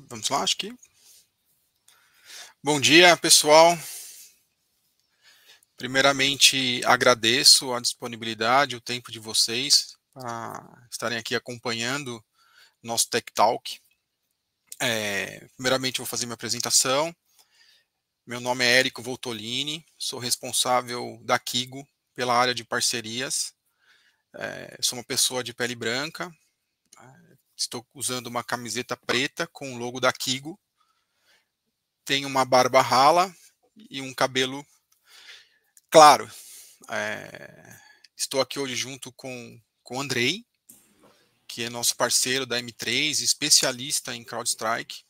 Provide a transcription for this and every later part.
Vamos lá, acho que. Bom dia, pessoal. Primeiramente, agradeço a disponibilidade, o tempo de vocês para estarem aqui acompanhando nosso Tech Talk. Primeiramente, vou fazer minha apresentação. Meu nome é Érico Voltolini, sou responsável da Kigo pela área de parcerias. Sou uma pessoa de pele branca. Estou usando uma camiseta preta com o logo da Kigo. Tenho uma barba rala e um cabelo claro. Estou aqui hoje junto com o Andrei, que é nosso parceiro da M3, especialista em CrowdStrike,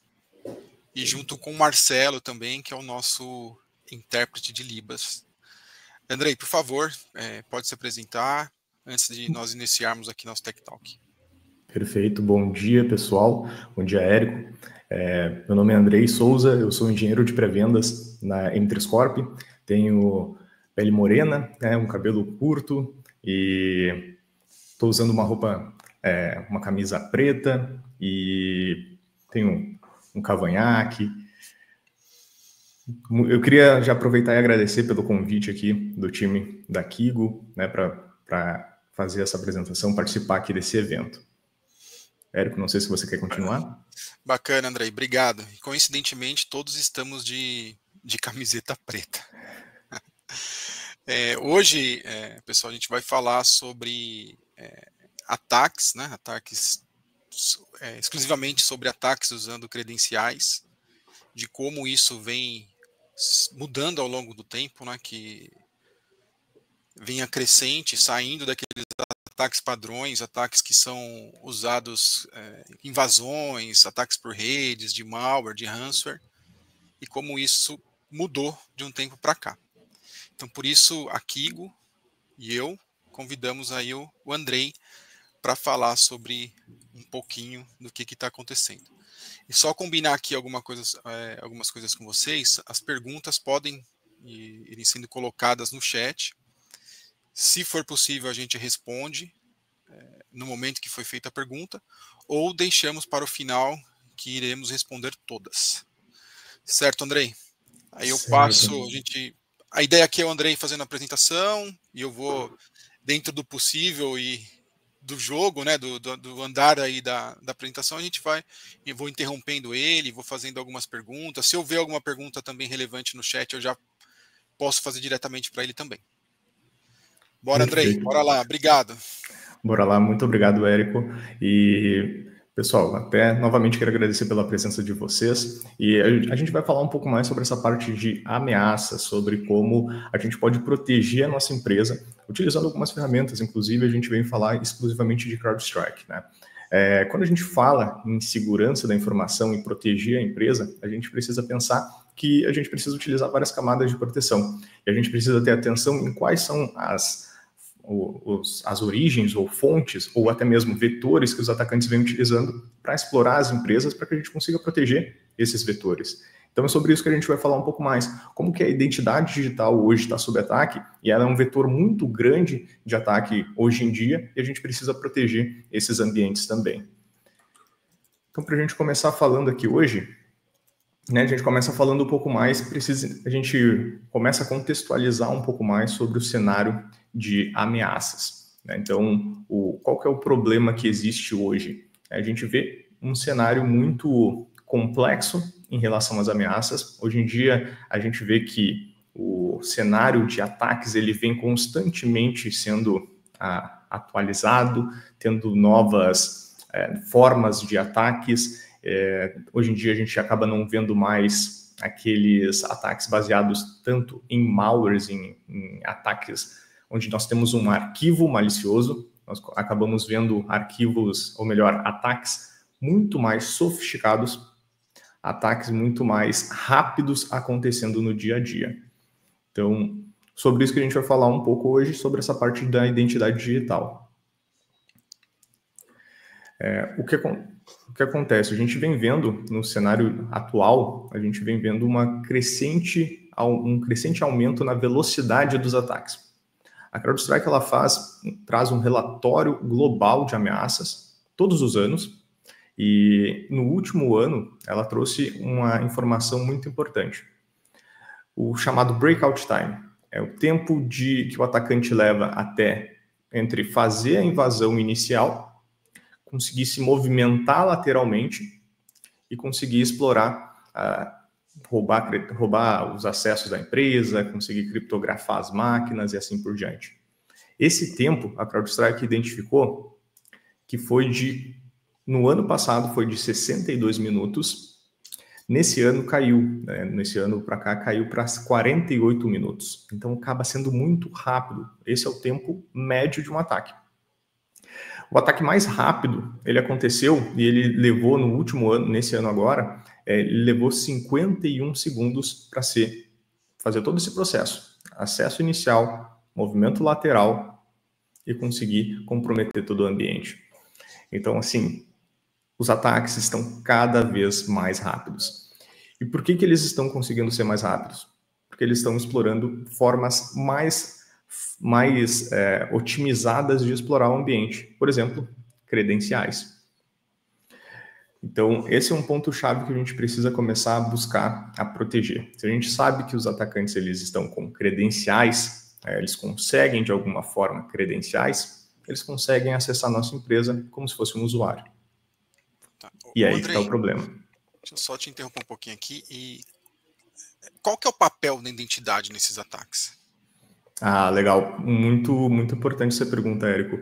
e junto com o Marcelo também, que é o nosso intérprete de Libras. Andrei, por favor, pode se apresentar antes de nós iniciarmos aqui nosso Tech Talk. Perfeito, bom dia pessoal, bom dia Érico. Meu nome é Andrei Souza, eu sou engenheiro de pré-vendas na M3 Corp, tenho pele morena, um cabelo curto e estou usando uma roupa, uma camisa preta e tenho um cavanhaque. Eu queria já aproveitar e agradecer pelo convite aqui do time da Kigo, para fazer essa apresentação, participar aqui desse evento. Érico, não sei se você quer continuar. Bacana, Andrei, obrigado. Coincidentemente, todos estamos de camiseta preta. Hoje, pessoal, a gente vai falar sobre ataques, né? Ataques exclusivamente sobre ataques usando credenciais, de como isso vem mudando ao longo do tempo, né? Que vem crescente, saindo daqueles ataques padrões, ataques que são usados invasões, ataques por redes, de malware, de ransomware, e como isso mudou de um tempo para cá. Então, por isso, a Kigo e eu convidamos aí o Andrei para falar sobre um pouquinho do que está acontecendo. E só combinar aqui algumas coisas com vocês, as perguntas podem irem sendo colocadas no chat. Se for possível, a gente responde no momento que foi feita a pergunta, ou deixamos para o final, que iremos responder todas. Certo, Andrei? Aí eu passo, a ideia aqui é o Andrei fazendo a apresentação, e eu vou, dentro do possível e do jogo, né, do andar aí da apresentação, eu vou interrompendo ele, vou fazendo algumas perguntas. Se houver alguma pergunta também relevante no chat, eu já posso fazer diretamente para ele também. Bora, Andrei, bora lá, obrigado. Bora lá, muito obrigado, Érico. E, pessoal, até novamente quero agradecer pela presença de vocês. E a gente vai falar um pouco mais sobre essa parte de ameaça, sobre como a gente pode proteger a nossa empresa, utilizando algumas ferramentas, inclusive a gente vem falar exclusivamente de CrowdStrike, né? Quando a gente fala em segurança da informação e proteger a empresa, a gente precisa pensar que a gente precisa utilizar várias camadas de proteção. E a gente precisa ter atenção em quais são as origens ou fontes, ou até mesmo vetores que os atacantes vêm utilizando para explorar as empresas, para que a gente consiga proteger esses vetores. Então é sobre isso que a gente vai falar um pouco mais. Como que a identidade digital hoje está sob ataque, e ela é um vetor muito grande de ataque hoje em dia, e a gente precisa proteger esses ambientes também. Então, para a gente começar falando aqui hoje, a gente começa falando um pouco mais, a gente começa a contextualizar um pouco mais sobre o cenário de ameaças. Então, qual que é o problema que existe hoje? A gente vê um cenário muito complexo em relação às ameaças. Hoje em dia, a gente vê que o cenário de ataques ele vem constantemente sendo atualizado, tendo novas formas de ataques. Hoje em dia a gente acaba não vendo mais aqueles ataques baseados tanto em malwares, em ataques onde nós temos um arquivo malicioso. Nós acabamos vendo arquivos, ou melhor, ataques muito mais sofisticados, ataques muito mais rápidos acontecendo no dia a dia. Então, sobre isso que a gente vai falar um pouco hoje, sobre essa parte da identidade digital. O que acontece? A gente vem vendo, no cenário atual, a gente vem vendo um crescente aumento na velocidade dos ataques. A CrowdStrike traz um relatório global de ameaças todos os anos, E no último ano, ela trouxe uma informação muito importante. O chamado breakout time. É o tempo que o atacante leva até entre fazer a invasão inicial, conseguir se movimentar lateralmente e conseguir explorar, roubar os acessos da empresa, conseguir criptografar as máquinas e assim por diante. Esse tempo, a CrowdStrike identificou que no ano passado foi de 62 minutos, nesse ano caiu, né? Nesse ano para cá caiu para 48 minutos. Então acaba sendo muito rápido. Esse é o tempo médio de um ataque. O ataque mais rápido, ele aconteceu e ele levou no último ano, nesse ano agora, ele levou 51 segundos para fazer todo esse processo. Acesso inicial, movimento lateral e conseguir comprometer todo o ambiente. Então, assim, os ataques estão cada vez mais rápidos. E por que eles estão conseguindo ser mais rápidos? Porque eles estão explorando formas mais otimizadas de explorar o ambiente. Por exemplo, credenciais. Então, esse é um ponto-chave que a gente precisa começar a buscar a proteger. Se a gente sabe que os atacantes eles estão com credenciais, eles conseguem de alguma forma credenciais, eles conseguem acessar a nossa empresa como se fosse um usuário. Tá. E aí que está o problema. Deixa eu só te interromper um pouquinho aqui. E qual que é o papel da identidade nesses ataques? Ah, legal. Muito, muito importante essa pergunta, Érico.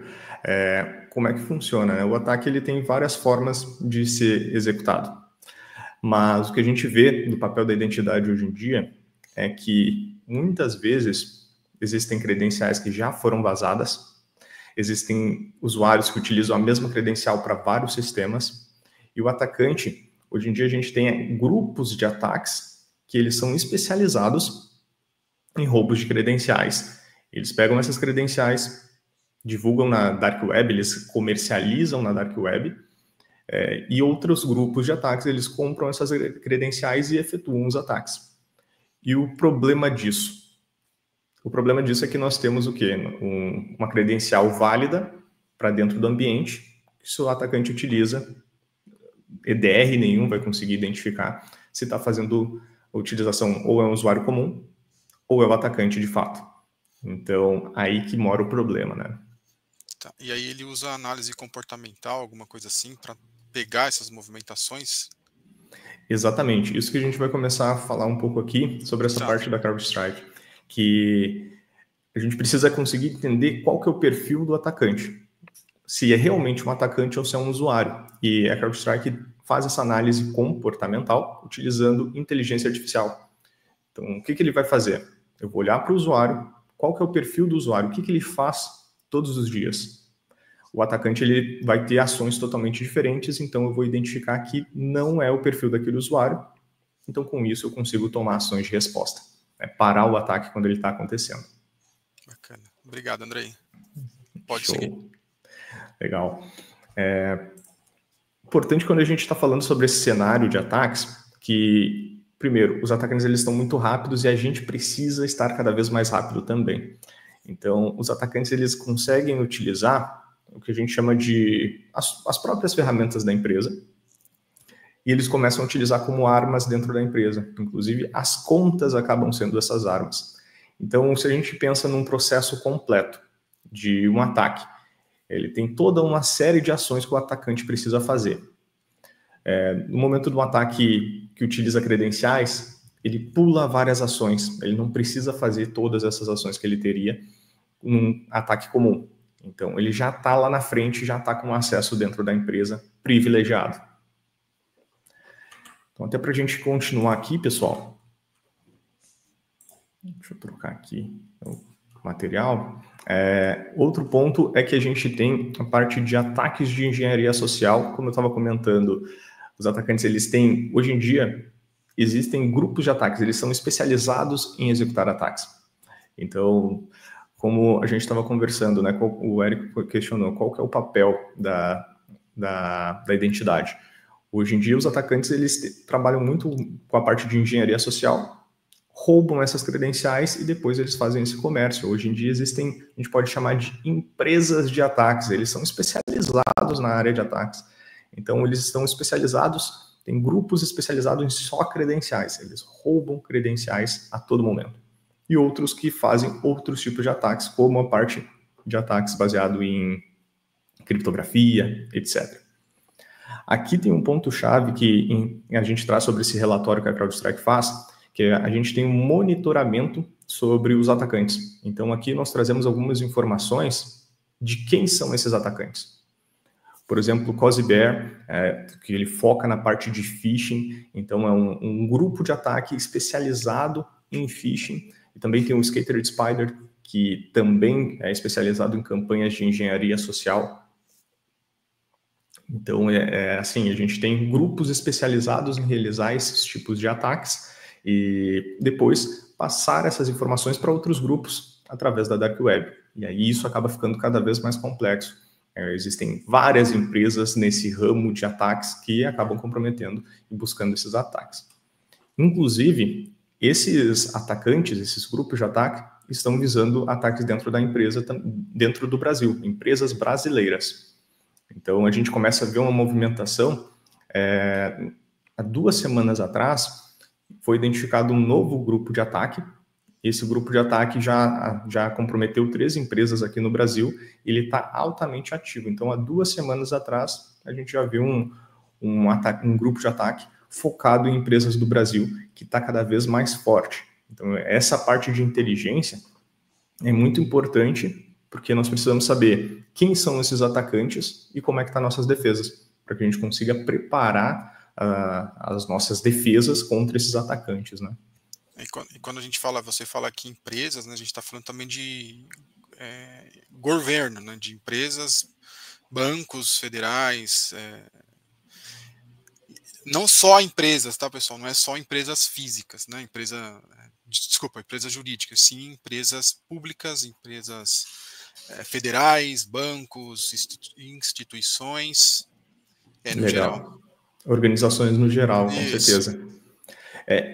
Como é que funciona, né? O ataque ele tem várias formas de ser executado. Mas o que a gente vê do papel da identidade hoje em dia é que muitas vezes existem credenciais que já foram vazadas, existem usuários que utilizam a mesma credencial para vários sistemas, e o atacante, hoje em dia a gente tem grupos de ataques que eles são especializados em roubos de credenciais. Eles pegam essas credenciais, divulgam na Dark Web, eles comercializam na Dark Web, e outros grupos de ataques, eles compram essas credenciais e efetuam os ataques. E o problema disso? O problema disso é que nós temos o quê? Uma credencial válida para dentro do ambiente, que se o atacante utiliza, EDR nenhum vai conseguir identificar se está fazendo a utilização ou é um usuário comum, ou é o atacante de fato. Então, aí que mora o problema, né? Tá. E aí ele usa análise comportamental, alguma coisa assim, para pegar essas movimentações? Exatamente. Isso que a gente vai começar a falar um pouco aqui sobre essa parte da CrowdStrike, que a gente precisa conseguir entender qual que é o perfil do atacante. Se é realmente um atacante ou se é um usuário. E a CrowdStrike faz essa análise comportamental utilizando inteligência artificial. Então, o que ele vai fazer? Eu vou olhar para o usuário, qual que é o perfil do usuário, o que ele faz todos os dias. O atacante ele vai ter ações totalmente diferentes, então eu vou identificar que não é o perfil daquele usuário, então com isso eu consigo tomar ações de resposta, parar o ataque quando ele está acontecendo. Bacana. Obrigado, Andrei. Pode Show. seguir. Legal. Importante quando a gente está falando sobre esse cenário de ataques, que primeiro, os atacantes eles estão muito rápidos e a gente precisa estar cada vez mais rápido também. Então, os atacantes eles conseguem utilizar o que a gente chama de as próprias ferramentas da empresa e eles começam a utilizar como armas dentro da empresa. Inclusive, as contas acabam sendo essas armas. Então, se a gente pensa num processo completo de um ataque, ele tem toda uma série de ações que o atacante precisa fazer. No momento de um ataque que utiliza credenciais, ele pula várias ações. Ele não precisa fazer todas essas ações que ele teria num ataque comum. Então, ele já está lá na frente, já está com acesso dentro da empresa privilegiado. Então, até para a gente continuar aqui, pessoal. Deixa eu trocar aqui o material. Outro ponto é que a gente tem a parte de ataques de engenharia social, como eu estava comentando. Os atacantes, eles têm, hoje em dia, existem grupos de ataques, eles são especializados em executar ataques. Então, como a gente estava conversando, né, o Érico questionou qual que é o papel da identidade. Hoje em dia, os atacantes, eles trabalham muito com a parte de engenharia social, roubam essas credenciais e depois eles fazem esse comércio. Hoje em dia existem, a gente pode chamar de empresas de ataques, eles são especializados na área de ataques. Então, eles estão especializados, tem grupos especializados em só credenciais, eles roubam credenciais a todo momento. E outros que fazem outros tipos de ataques, como a parte de ataques baseado em criptografia, etc. Aqui tem um ponto-chave que a gente traz sobre esse relatório que a CrowdStrike faz, que a gente tem um monitoramento sobre os atacantes. Então, aqui nós trazemos algumas informações de quem são esses atacantes. Por exemplo, o Cozy Bear, que ele foca na parte de phishing, então é um grupo de ataque especializado em phishing. E também tem o Scattered Spider, que também é especializado em campanhas de engenharia social. Então, assim, a gente tem grupos especializados em realizar esses tipos de ataques e depois passar essas informações para outros grupos através da Dark Web. E aí isso acaba ficando cada vez mais complexo. Existem várias empresas nesse ramo de ataques que acabam comprometendo e buscando esses ataques. Inclusive, esses atacantes, esses grupos de ataque, estão visando ataques dentro da empresa, dentro do Brasil, empresas brasileiras. Então, a gente começa a ver uma movimentação. Há 2 semanas atrás, foi identificado um novo grupo de ataque. Esse grupo de ataque já comprometeu 3 empresas aqui no Brasil. Ele está altamente ativo. Então, há 2 semanas atrás, a gente já viu um grupo de ataque focado em empresas do Brasil, que está cada vez mais forte. Então, essa parte de inteligência é muito importante, porque nós precisamos saber quem são esses atacantes e como é que estão nossas defesas, para que a gente consiga preparar as nossas defesas contra esses atacantes, né? E quando a gente fala, você fala aqui empresas, né, a gente está falando também de governo, né, de empresas, bancos federais, não só empresas, tá, pessoal? Não é só empresas físicas, né? Empresas jurídicas, sim, empresas públicas, empresas federais, bancos, instituições, no Legal. geral. Organizações no geral, com Isso. certeza.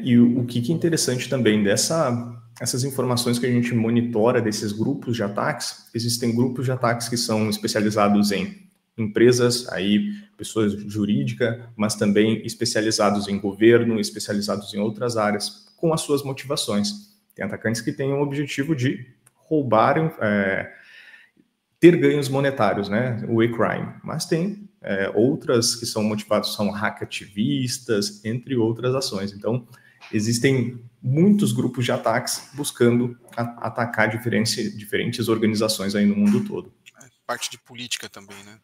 E o que é interessante também essas informações que a gente monitora desses grupos de ataques, existem grupos de ataques que são especializados em empresas, aí pessoas jurídicas, mas também especializados em governo, especializados em outras áreas, com as suas motivações. Tem atacantes que têm o objetivo de roubar, ter ganhos monetários, né? O e-crime. Mas tem outras que são motivados, são hackativistas, entre outras ações. Então, existem muitos grupos de ataques buscando atacar diferentes organizações aí no mundo todo. Parte de política também, né?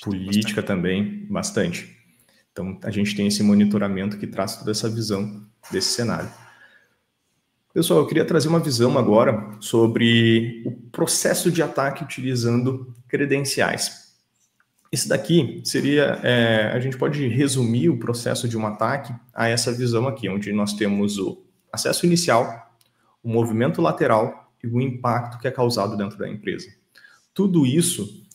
Política também, bastante. Então, a gente tem esse monitoramento que traz toda essa visão desse cenário. Pessoal, eu queria trazer uma visão agora sobre o processo de ataque utilizando credenciais. Esse daqui seria, a gente pode resumir o processo de um ataque a essa visão aqui, onde nós temos o acesso inicial, o movimento lateral e o impacto que é causado dentro da empresa. Tudo isso,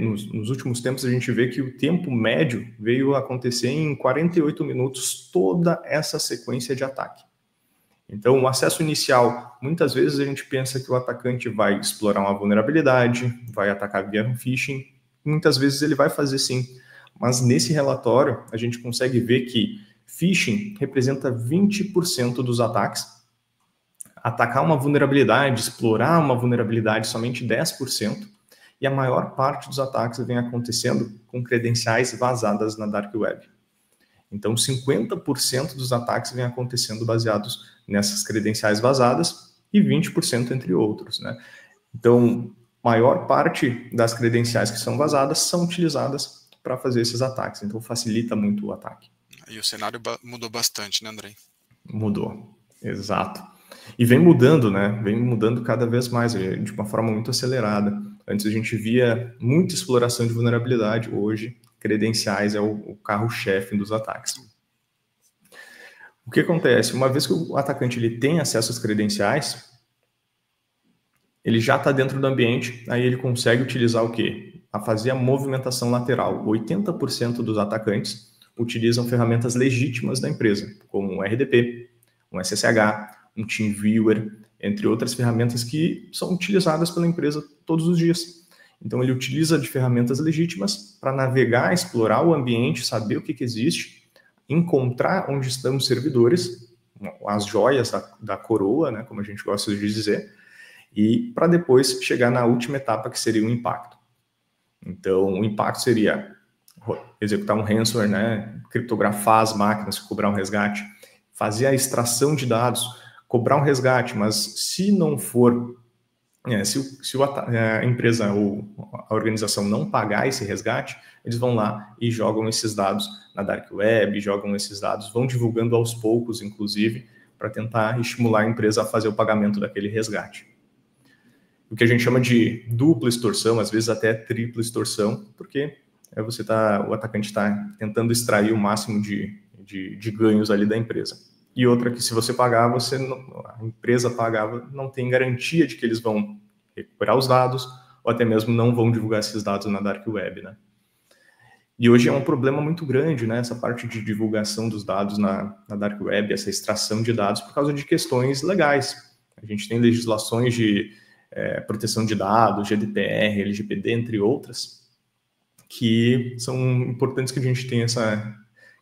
nos últimos tempos, a gente vê que o tempo médio veio a acontecer em 48 minutos, toda essa sequência de ataque. Então, o acesso inicial, muitas vezes a gente pensa que o atacante vai explorar uma vulnerabilidade, vai atacar via phishing, muitas vezes ele vai fazer sim, mas nesse relatório a gente consegue ver que phishing representa 20% dos ataques, atacar uma vulnerabilidade, explorar uma vulnerabilidade somente 10%, e a maior parte dos ataques vem acontecendo com credenciais vazadas na Dark Web. Então, 50% dos ataques vem acontecendo baseados nessas credenciais vazadas e 20% entre outros, né? Então, maior parte das credenciais que são vazadas são utilizadas para fazer esses ataques. Então, facilita muito o ataque. E o cenário mudou bastante, né, Andrei? Mudou, exato. E vem mudando, né? Vem mudando cada vez mais, de uma forma muito acelerada. Antes a gente via muita exploração de vulnerabilidade, hoje credenciais é o carro-chefe dos ataques. O que acontece? Uma vez que o atacante ele tem acesso às credenciais, ele já está dentro do ambiente, aí ele consegue utilizar o quê? A fazer a movimentação lateral. 80% dos atacantes utilizam ferramentas legítimas da empresa, como um RDP, um SSH, um TeamViewer, entre outras ferramentas que são utilizadas pela empresa todos os dias. Então, ele utiliza de ferramentas legítimas para navegar, explorar o ambiente, saber o que existe, encontrar onde estão os servidores, as joias da coroa, né, como a gente gosta de dizer, e para depois chegar na última etapa, que seria o impacto. Então, o impacto seria executar um ransomware, né, criptografar as máquinas, cobrar um resgate, fazer a extração de dados, cobrar um resgate, mas se não for, se a empresa ou a organização não pagar esse resgate, eles vão lá e jogam esses dados na Dark Web, jogam esses dados, vão divulgando aos poucos, inclusive, para tentar estimular a empresa a fazer o pagamento daquele resgate. O que a gente chama de dupla extorsão, às vezes até tripla extorsão, porque o atacante está tentando extrair o máximo de ganhos ali da empresa. E outra que, se você pagar, a empresa pagava, não tem garantia de que eles vão recuperar os dados, ou até mesmo não vão divulgar esses dados na Dark Web, né? E hoje é um problema muito grande, né, essa parte de divulgação dos dados na Dark Web, essa extração de dados, por causa de questões legais. A gente tem legislações de proteção de dados, GDPR, LGPD, entre outras, que são importantes, que a gente tenha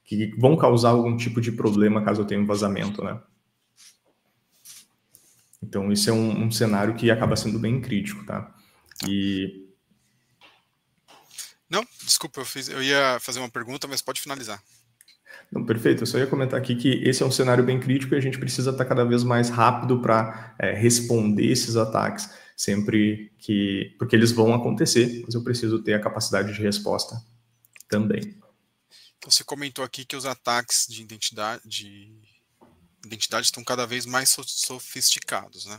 que vão causar algum tipo de problema caso eu tenha um vazamento, né? Então, isso é um cenário que acaba sendo bem crítico, tá? Não, desculpa, eu ia fazer uma pergunta, mas pode finalizar. Não, perfeito, eu só ia comentar aqui que esse é um cenário bem crítico e a gente precisa estar cada vez mais rápido para responder esses ataques, porque eles vão acontecer, mas eu preciso ter a capacidade de resposta também. Então, você comentou aqui que os ataques de identidade estão cada vez mais sofisticados, né?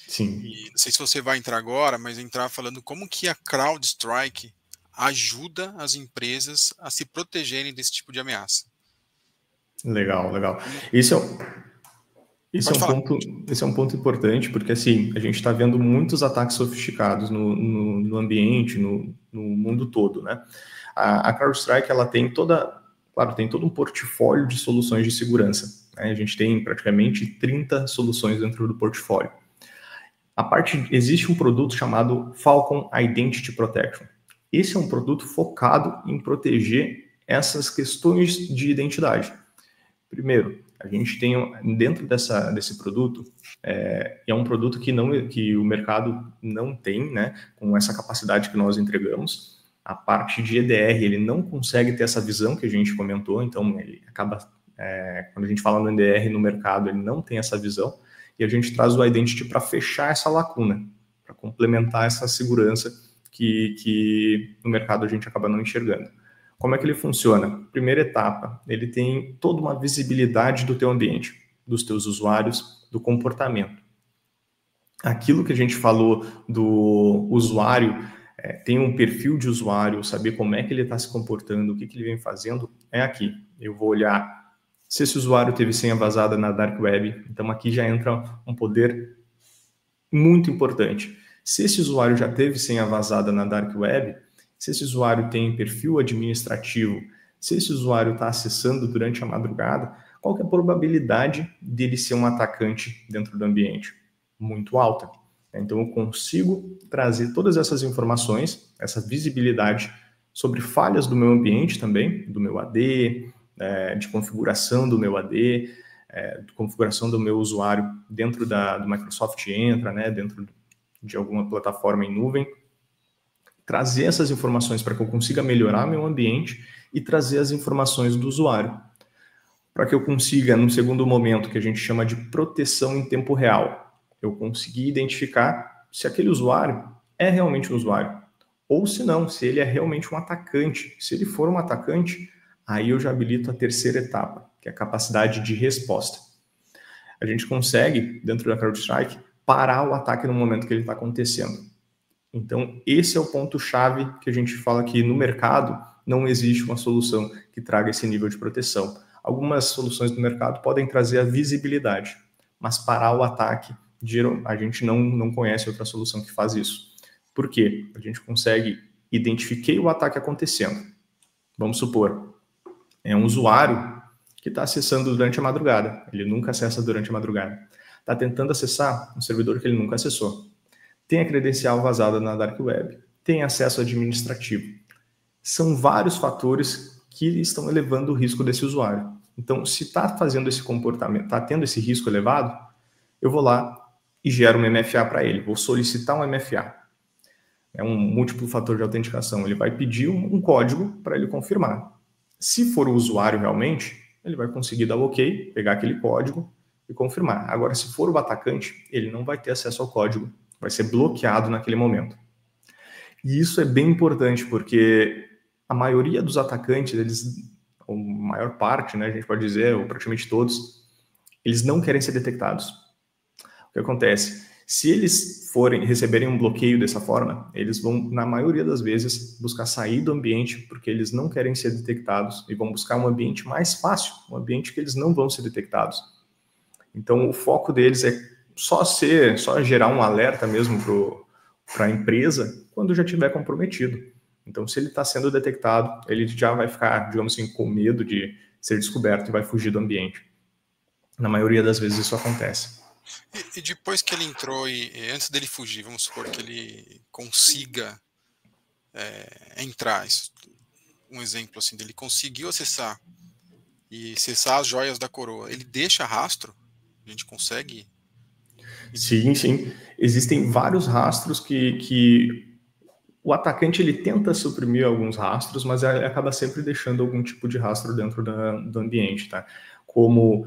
Sim. E não sei se você vai entrar agora, mas entrar falando como que a CrowdStrike ajuda as empresas a se protegerem desse tipo de ameaça. Legal. Esse é um ponto importante, porque assim, a gente está vendo muitos ataques sofisticados no ambiente, no mundo todo, né? A CrowdStrike, ela tem todo um portfólio de soluções de segurança, né? A gente tem praticamente 30 soluções dentro do portfólio. Existe um produto chamado Falcon Identity Protection. Esse é um produto focado em proteger essas questões de identidade. Primeiro, a gente tem dentro desse produto, é um produto que o mercado não tem, né, com essa capacidade que nós entregamos. A parte de EDR, ele não consegue ter essa visão que a gente comentou, então ele acaba, quando a gente fala no EDR no mercado, ele não tem essa visão, e a gente traz o Identity para fechar essa lacuna, para complementar essa segurança que no mercado a gente acaba não enxergando. Como é que ele funciona? Primeira etapa, ele tem toda uma visibilidade do teu ambiente, dos teus usuários, do comportamento. Aquilo que a gente falou do usuário, tem um perfil de usuário, saber como é que ele está se comportando, o que ele vem fazendo, é aqui. Eu vou olhar se esse usuário teve senha vazada na Dark Web, então aqui já entra um poder muito importante. Se esse usuário já teve senha vazada na Dark Web, se esse usuário tem perfil administrativo, se esse usuário está acessando durante a madrugada, qual que é a probabilidade dele ser um atacante dentro do ambiente? Muito alta. Então, eu consigo trazer todas essas informações, essa visibilidade sobre falhas do meu ambiente também, do meu AD, de configuração do meu AD, de configuração do meu usuário dentro do Microsoft Entra, né, dentro de alguma plataforma em nuvem, trazer essas informações para que eu consiga melhorar meu ambiente e trazer as informações do usuário, para que eu consiga, num segundo momento, que a gente chama de proteção em tempo real, eu conseguir identificar se aquele usuário é realmente um usuário, ou se não, se ele é realmente um atacante. Se ele for um atacante, aí eu já habilito a terceira etapa, que é a capacidade de resposta. A gente consegue, dentro da CrowdStrike, parar o ataque no momento que ele está acontecendo. Então, esse é o ponto-chave que a gente fala que no mercado não existe uma solução que traga esse nível de proteção. Algumas soluções do mercado podem trazer a visibilidade, mas parar o ataque, a gente não conhece outra solução que faz isso. Por quê? A gente consegue identificar o ataque acontecendo. Vamos supor, é um usuário que está acessando durante a madrugada. Ele nunca acessa durante a madrugada. Está tentando acessar um servidor que ele nunca acessou. Tem a credencial vazada na Dark Web. tem acesso administrativo. São vários fatores que estão elevando o risco desse usuário. Então, se está fazendo esse comportamento, está tendo esse risco elevado, eu vou lá e gero um MFA para ele. Vou solicitar um MFA. É um múltiplo fator de autenticação. Ele vai pedir um código para ele confirmar. Se for o usuário realmente, ele vai conseguir dar o ok, pegar aquele código e confirmar. Agora, se for o atacante, ele não vai ter acesso ao código. Vai ser bloqueado naquele momento. E isso é bem importante, porque a maioria dos atacantes, a maior parte, né, a gente pode dizer, ou praticamente todos, eles não querem ser detectados. O que acontece? Se eles receberem um bloqueio dessa forma, eles vão, na maioria das vezes, buscar sair do ambiente porque eles não querem ser detectados e vão buscar um ambiente mais fácil, um ambiente que eles não vão ser detectados. Então, o foco deles é só gerar um alerta mesmo para a empresa quando já estiver comprometido. Então, se ele está sendo detectado, ele já vai ficar, digamos assim, com medo de ser descoberto e vai fugir do ambiente. Na maioria das vezes isso acontece. E depois que ele entrou e antes dele fugir, vamos supor que ele consiga entrar, um exemplo assim, dele conseguiu acessar as joias da coroa, ele deixa rastro? A gente consegue? Sim, sim. Existem vários rastros que o atacante ele tenta suprimir alguns rastros, mas ele acaba sempre deixando algum tipo de rastro dentro do ambiente, tá? Como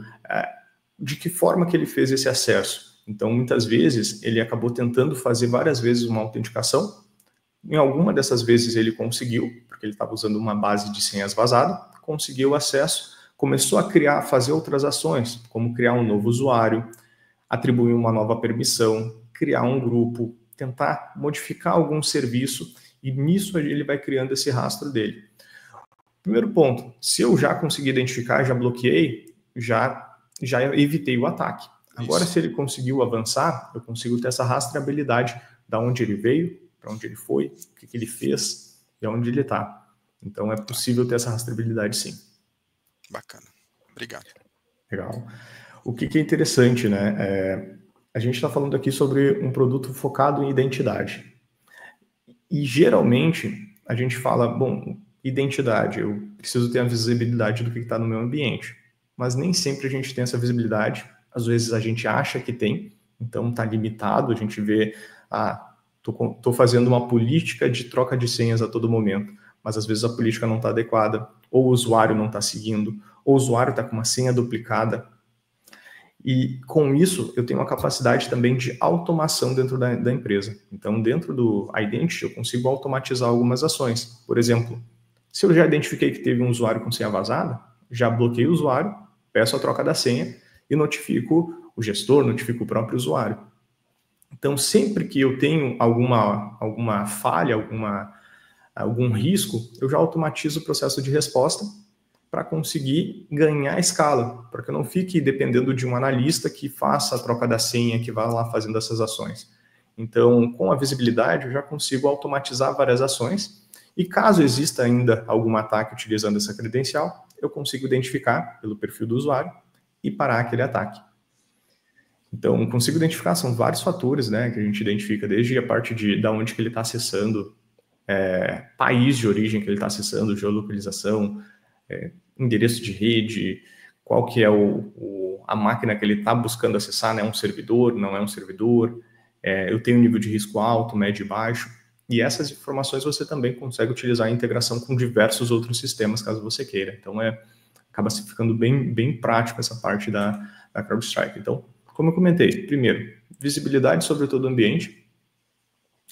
de que forma que ele fez esse acesso. Então, muitas vezes, ele acabou tentando fazer várias vezes uma autenticação. Em alguma dessas vezes ele conseguiu, porque ele estava usando uma base de senhas vazada, conseguiu acesso, começou a fazer outras ações, como criar um novo usuário, atribuir uma nova permissão, criar um grupo, tentar modificar algum serviço, e nisso ele vai criando esse rastro dele. Primeiro ponto, se eu já consegui identificar, já bloqueei, já evitei o ataque. Agora, se ele conseguiu avançar, eu consigo ter essa rastreabilidade de onde ele veio, para onde ele foi, o que ele fez e onde ele está. Então, é possível ter essa rastreabilidade, sim. Bacana. Obrigado. Legal. O que é interessante, né? A gente está falando aqui sobre um produto focado em identidade. E, geralmente, a gente fala, bom, identidade, eu preciso ter a visibilidade do que está no meu ambiente. Mas nem sempre a gente tem essa visibilidade. Às vezes a gente acha que tem, então está limitado. A gente vê, estou fazendo uma política de troca de senhas a todo momento, mas às vezes a política não está adequada, ou o usuário não está seguindo, ou o usuário está com uma senha duplicada. E com isso, eu tenho uma capacidade também de automação dentro da empresa. Então, dentro do Identity, eu consigo automatizar algumas ações. Por exemplo, se eu já identifiquei que teve um usuário com senha vazada, já bloqueio o usuário, peço a troca da senha e notifico o gestor, notifico o próprio usuário. Então, sempre que eu tenho alguma falha, algum risco, eu já automatizo o processo de resposta para conseguir ganhar escala, para que eu não fique dependendo de um analista que faça a troca da senha, que vá lá fazendo essas ações. Então, com a visibilidade, eu já consigo automatizar várias ações e caso exista ainda algum ataque utilizando essa credencial, eu consigo identificar pelo perfil do usuário e parar aquele ataque. Então, consigo identificar, são vários fatores, né, que a gente identifica, desde a parte de onde que ele está acessando, país de origem que ele está acessando, geolocalização, endereço de rede, qual que é a máquina que ele está buscando acessar, né, um servidor, não é um servidor, eu tenho um nível de risco alto, médio e baixo, e essas informações você também consegue utilizar em integração com diversos outros sistemas, caso você queira. Então, acaba se ficando bem prático essa parte da CrowdStrike. Então, como eu comentei, primeiro, visibilidade sobre todo o ambiente,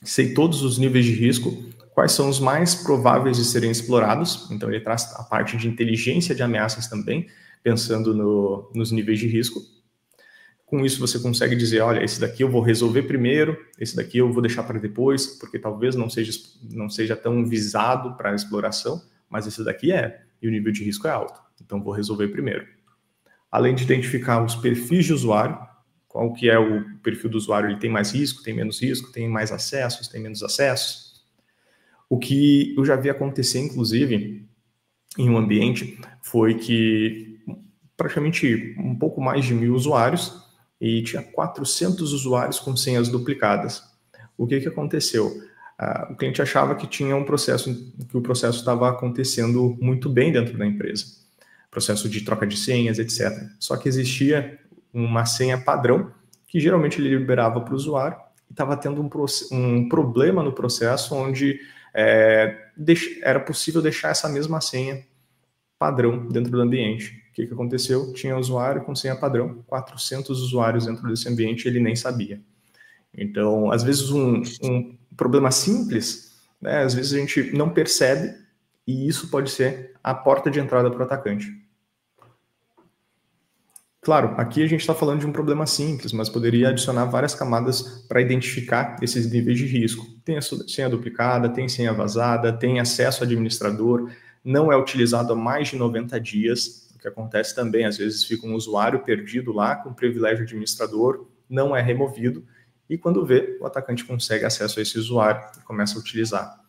sei todos os níveis de risco, quais são os mais prováveis de serem explorados, então ele traz a parte de inteligência de ameaças também, pensando nos níveis de risco. Com isso você consegue dizer, olha, esse daqui eu vou resolver primeiro, esse daqui eu vou deixar para depois, porque talvez não seja tão visado para a exploração, mas esse daqui e o nível de risco é alto, então vou resolver primeiro. Além de identificar os perfis de usuário, qual que é o perfil do usuário, ele tem mais risco, tem menos risco, tem mais acessos, tem menos acessos. O que eu já vi acontecer, inclusive, em um ambiente, foi que praticamente um pouco mais de 1.000 usuários e tinha 400 usuários com senhas duplicadas. O que aconteceu? o cliente achava que tinha um processo, que o processo estava acontecendo muito bem dentro da empresa. Processo de troca de senhas, etc. Só que existia uma senha padrão que geralmente ele liberava para o usuário e estava tendo um problema no processo onde era possível deixar essa mesma senha padrão dentro do ambiente. O que aconteceu? Tinha usuário com senha padrão, 400 usuários dentro desse ambiente, ele nem sabia. Então, às vezes um problema simples, né, às vezes a gente não percebe e isso pode ser a porta de entrada para o atacante. Claro, aqui a gente está falando de um problema simples, mas poderia adicionar várias camadas para identificar esses níveis de risco. Tem a senha duplicada, tem senha vazada, tem acesso administrador, não é utilizado há mais de 90 dias, o que acontece também, às vezes fica um usuário perdido lá com privilégio administrador, não é removido, e quando vê, o atacante consegue acesso a esse usuário e começa a utilizar.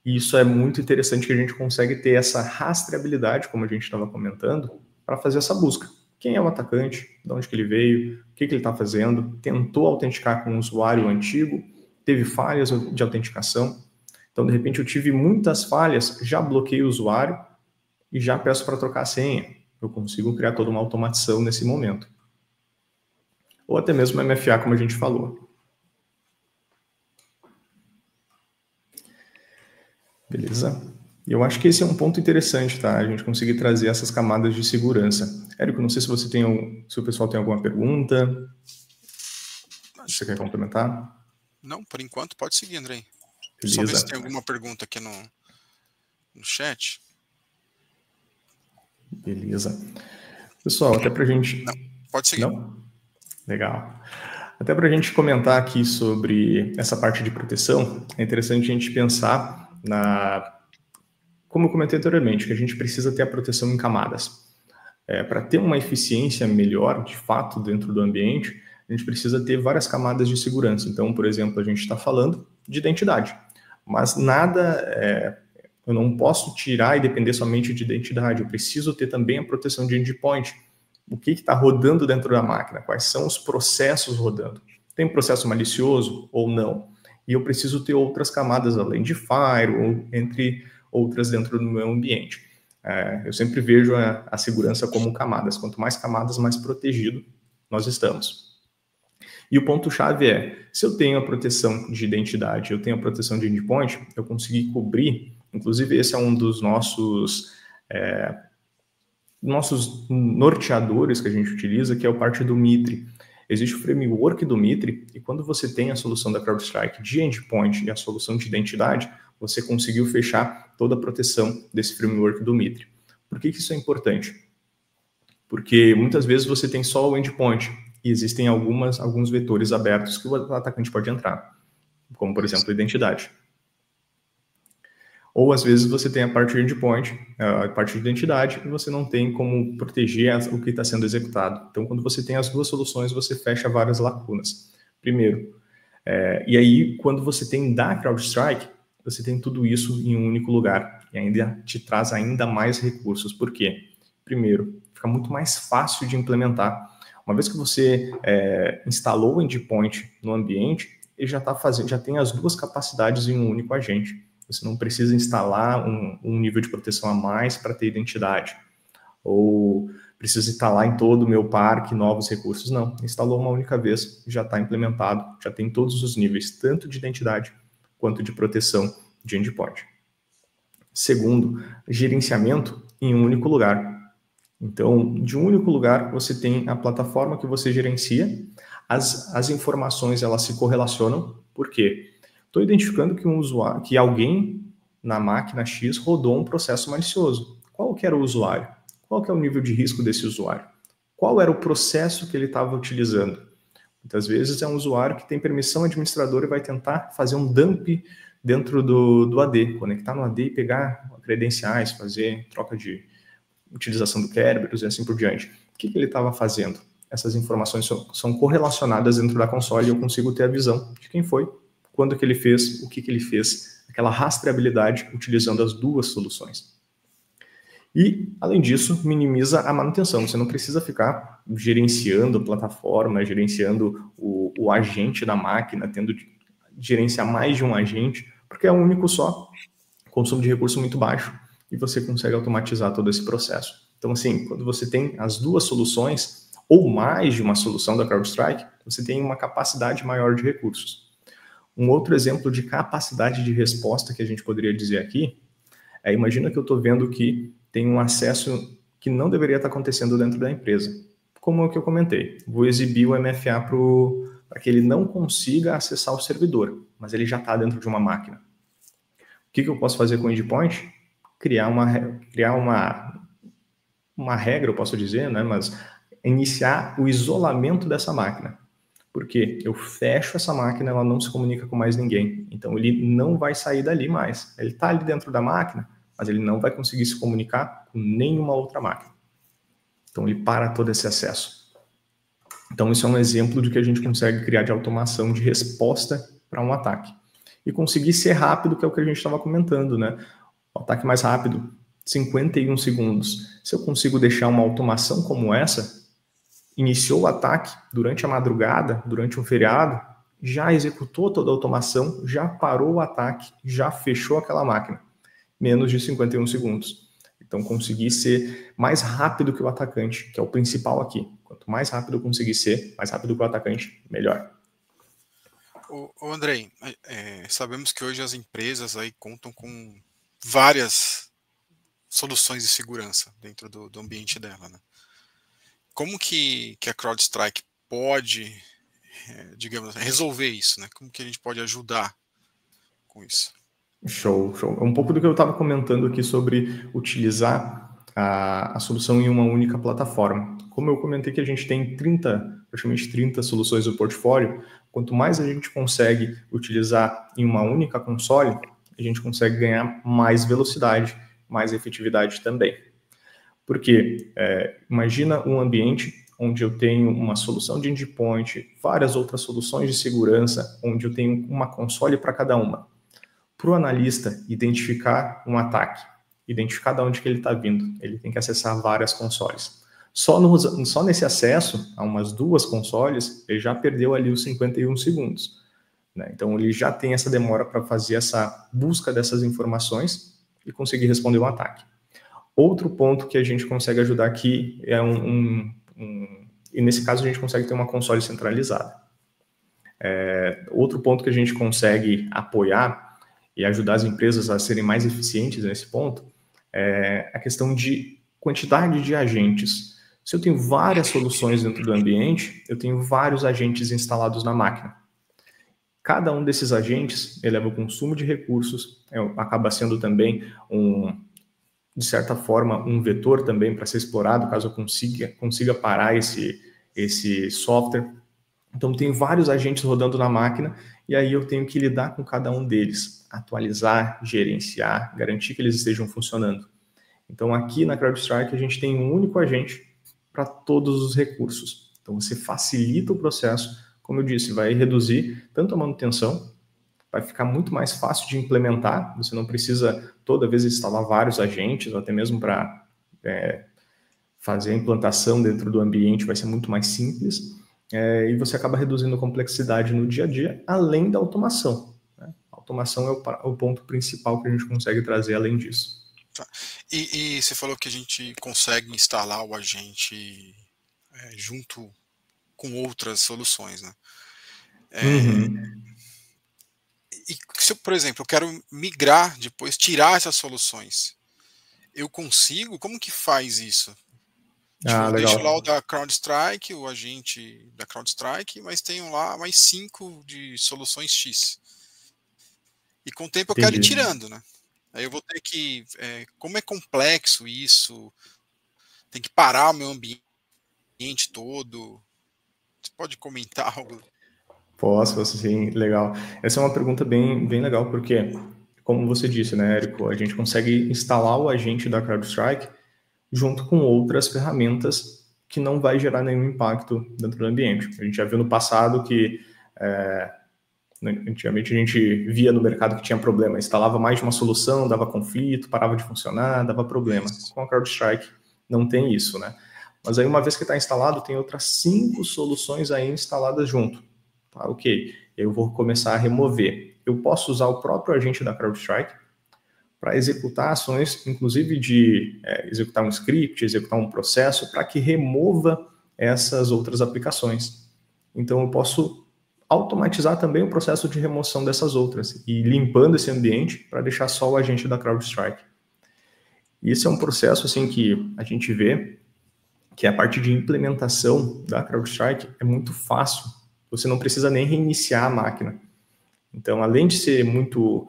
E isso é muito interessante que a gente consegue ter essa rastreabilidade, como a gente estava comentando, para fazer essa busca. Quem é o atacante? De onde que ele veio? O que ele está fazendo? Tentou autenticar com um usuário antigo? Teve falhas de autenticação? Então, de repente, eu tive muitas falhas, já bloqueei o usuário e já peço para trocar a senha. Eu consigo criar toda uma automatização nesse momento. Ou até mesmo MFA, como a gente falou. Beleza? E eu acho que esse é um ponto interessante, tá? A gente conseguir trazer essas camadas de segurança. Érico, não sei se você se o pessoal tem alguma pergunta. Você quer complementar? Não, por enquanto pode seguir, Andrei. Beleza. Só ver se tem alguma pergunta aqui no chat. Beleza. Pessoal, até pra gente... Não, pode seguir. Não? Legal. Até pra gente comentar aqui sobre essa parte de proteção, é interessante a gente pensar como eu comentei anteriormente, que a gente precisa ter a proteção em camadas. Para ter uma eficiência melhor, de fato, dentro do ambiente, a gente precisa ter várias camadas de segurança. Então, por exemplo, a gente está falando de identidade, mas eu não posso tirar e depender somente de identidade, eu preciso ter também a proteção de endpoint. O que está rodando dentro da máquina? Quais são os processos rodando? Tem processo malicioso ou não? E eu preciso ter outras camadas além de firewall, entre outras dentro do meu ambiente. Eu sempre vejo a segurança como camadas. Quanto mais camadas, mais protegido nós estamos. E o ponto-chave se eu tenho a proteção de identidade, eu tenho a proteção de endpoint, eu consegui cobrir, inclusive esse é um dos nossos norteadores que a gente utiliza, que é a parte do MITRE. Existe o framework do MITRE, e quando você tem a solução da CrowdStrike de endpoint e a solução de identidade, você conseguiu fechar toda a proteção desse framework do MITRE. Por que isso é importante? Porque muitas vezes você tem só o endpoint e existem alguns vetores abertos que o atacante pode entrar, como, por exemplo, a identidade. Ou, às vezes, você tem a parte de endpoint, a parte de identidade, e você não tem como proteger o que está sendo executado. Então, quando você tem as duas soluções, você fecha várias lacunas. Primeiro, e aí, quando você tem da CrowdStrike, você tem tudo isso em um único lugar e ainda te traz ainda mais recursos. Por quê? Primeiro, fica muito mais fácil de implementar. Uma vez que você instalou o endpoint no ambiente, ele já tem as duas capacidades em um único agente. Você não precisa instalar um nível de proteção a mais para ter identidade. Ou precisa instalar em todo o meu parque novos recursos. Não, instalou uma única vez, já está implementado, já tem todos os níveis, tanto de identidade quanto de proteção de endpoint. Segundo, gerenciamento em um único lugar. Então, de um único lugar, você tem a plataforma que você gerencia, as informações elas se correlacionam. Por quê? Estou identificando que alguém na máquina X rodou um processo malicioso. Qual que era o usuário? Qual que é o nível de risco desse usuário? Qual era o processo que ele estava utilizando? Muitas vezes é um usuário que tem permissão administradora e vai tentar fazer um dump dentro do AD, conectar no AD e pegar credenciais, fazer troca de utilização do Kerberos e assim por diante. O que ele estava fazendo? Essas informações são correlacionadas dentro da console e eu consigo ter a visão de quem foi, quando que ele fez, o que ele fez, aquela rastreabilidade utilizando as duas soluções. E, além disso, minimiza a manutenção. Você não precisa ficar gerenciando a plataforma, gerenciando o agente da máquina, tendo gerenciar mais de um agente, porque é um único só, consumo de recurso muito baixo, e você consegue automatizar todo esse processo. Então, assim, quando você tem as duas soluções, ou mais de uma solução da CrowdStrike, você tem uma capacidade maior de recursos. Um outro exemplo de capacidade de resposta que a gente poderia dizer aqui é, imagina que eu estou vendo que tem um acesso que não deveria estar acontecendo dentro da empresa. Como é que eu comentei, vou exibir o MFA para que ele não consiga acessar o servidor, mas ele já está dentro de uma máquina. O que eu posso fazer com o endpoint? Criar uma regra, eu posso dizer, né, mas iniciar o isolamento dessa máquina. Porque eu fecho essa máquina, ela não se comunica com mais ninguém. Então, ele não vai sair dali mais. Ele está ali dentro da máquina, mas ele não vai conseguir se comunicar com nenhuma outra máquina. Então, ele para todo esse acesso. Então, isso é um exemplo de que a gente consegue criar de automação de resposta para um ataque. E conseguir ser rápido, que é o que a gente estava comentando, né? O ataque mais rápido, 51 segundos. Se eu consigo deixar uma automação como essa, iniciou o ataque durante a madrugada, durante um feriado, já executou toda a automação, já parou o ataque, já fechou aquela máquina. Menos de 51 segundos. Então, conseguir ser mais rápido que o atacante, que é o principal aqui. Quanto mais rápido eu conseguir ser, mais rápido que o atacante, melhor. Ô Andrei, sabemos que hoje as empresas aí contam com várias soluções de segurança dentro do ambiente dela, né? Como que a CrowdStrike pode, digamos assim, resolver isso, né? Como que a gente pode ajudar com isso? Show. Um pouco do que eu estava comentando aqui sobre utilizar a solução em uma única plataforma. Como eu comentei que a gente tem praticamente 30 soluções no portfólio, quanto mais a gente consegue utilizar em uma única console, a gente consegue ganhar mais velocidade, mais efetividade também. Porque imagina um ambiente onde eu tenho uma solução de endpoint, várias outras soluções de segurança, onde eu tenho uma console para cada uma. Para o analista identificar um ataque, identificar de onde que ele está vindo, ele tem que acessar várias consoles. Só nesse acesso a umas duas consoles, ele já perdeu ali os 51 segundos. Né? Então, ele já tem essa demora para fazer essa busca dessas informações e conseguir responder um ataque. Outro ponto que a gente consegue ajudar aqui é e nesse caso a gente consegue ter uma console centralizada. Outro ponto que a gente consegue apoiar e ajudar as empresas a serem mais eficientes nesse ponto é a questão de quantidade de agentes. Se eu tenho várias soluções dentro do ambiente, eu tenho vários agentes instalados na máquina. Cada um desses agentes eleva o consumo de recursos, acaba sendo também de certa forma, um vetor também para ser explorado, caso eu consiga parar esse software. Então, tem vários agentes rodando na máquina e aí eu tenho que lidar com cada um deles, atualizar, gerenciar, garantir que eles estejam funcionando. Então, aqui na CrowdStrike, a gente tem um único agente para todos os recursos. Então, você facilita o processo, como eu disse, vai reduzir tanto a manutenção, vai ficar muito mais fácil de implementar, você não precisa toda vez instalar vários agentes, ou até mesmo para fazer a implantação dentro do ambiente vai ser muito mais simples, e você acaba reduzindo a complexidade no dia a dia, além da automação. Né? A automação é o ponto principal que a gente consegue trazer além disso. Tá. E você falou que a gente consegue instalar o agente junto com outras soluções, né? E se eu, por exemplo, eu quero migrar depois, tirar essas soluções, eu consigo? Como que faz isso? Tipo, eu deixo lá o da CrowdStrike, o agente da CrowdStrike, mas tenho lá mais 5 de soluções X. E com o tempo eu quero ir tirando, né? Aí eu vou ter que... como é complexo isso? Tem que parar o meu ambiente todo? Você pode comentar algo? Posso sim, legal. Essa é uma pergunta bem legal, porque, como você disse, né, Érico, a gente consegue instalar o agente da CrowdStrike junto com outras ferramentas que não vai gerar nenhum impacto dentro do ambiente. A gente já viu no passado que antigamente a gente via no mercado que tinha problema, instalava mais de uma solução, dava conflito, parava de funcionar, dava problema. Com a CrowdStrike não tem isso, né? Mas aí uma vez que está instalado, tem outras 5 soluções aí instaladas junto. Tá, ok. eu vou começar a remover. Eu posso usar o próprio agente da CrowdStrike para executar ações, inclusive de executar um script, executar um processo, para que remova essas outras aplicações. Então, eu posso automatizar também o processo de remoção dessas outras e limpando esse ambiente para deixar só o agente da CrowdStrike. E esse é um processo assim que a gente vê que a parte de implementação da CrowdStrike é muito fácil. Você não precisa nem reiniciar a máquina. Então, além de ser muito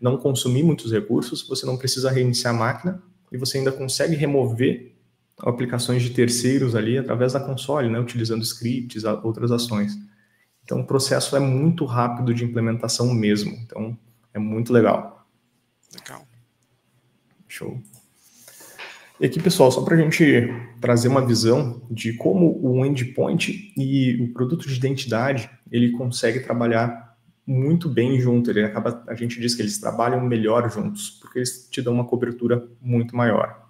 não consumir muitos recursos, você não precisa reiniciar a máquina e você ainda consegue remover aplicações de terceiros ali através da console, né, utilizando scripts, outras ações. Então, o processo é muito rápido de implementação mesmo. Então, é muito legal. Legal. Show. E aqui, pessoal, só para a gente trazer uma visão de como o endpoint e o produto de identidade, ele consegue trabalhar muito bem junto. A gente diz que eles trabalham melhor juntos, porque eles te dão uma cobertura muito maior.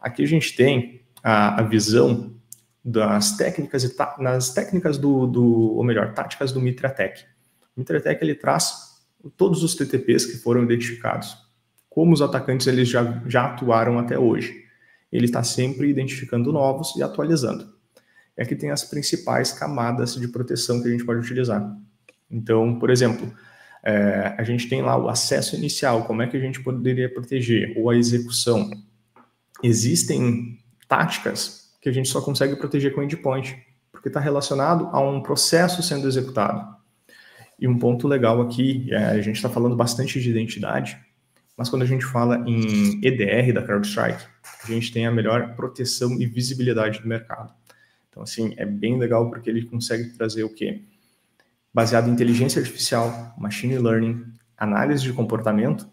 Aqui a gente tem a visão das técnicas táticas do MitraTech. O MitraTech, ele traz todos os TTPs que foram identificados, como os atacantes eles já atuaram até hoje. Ele está sempre identificando novos e atualizando. E aqui tem as principais camadas de proteção que a gente pode utilizar. Então, por exemplo, a gente tem lá o acesso inicial, como é que a gente poderia proteger, ou a execução. Existem táticas que a gente só consegue proteger com o endpoint, porque está relacionado a um processo sendo executado. E um ponto legal aqui, a gente está falando bastante de identidade, mas quando a gente fala em EDR da CrowdStrike, a gente tem a melhor proteção e visibilidade do mercado. Então, assim, é bem legal porque ele consegue trazer o quê? Baseado em inteligência artificial, machine learning, análise de comportamento,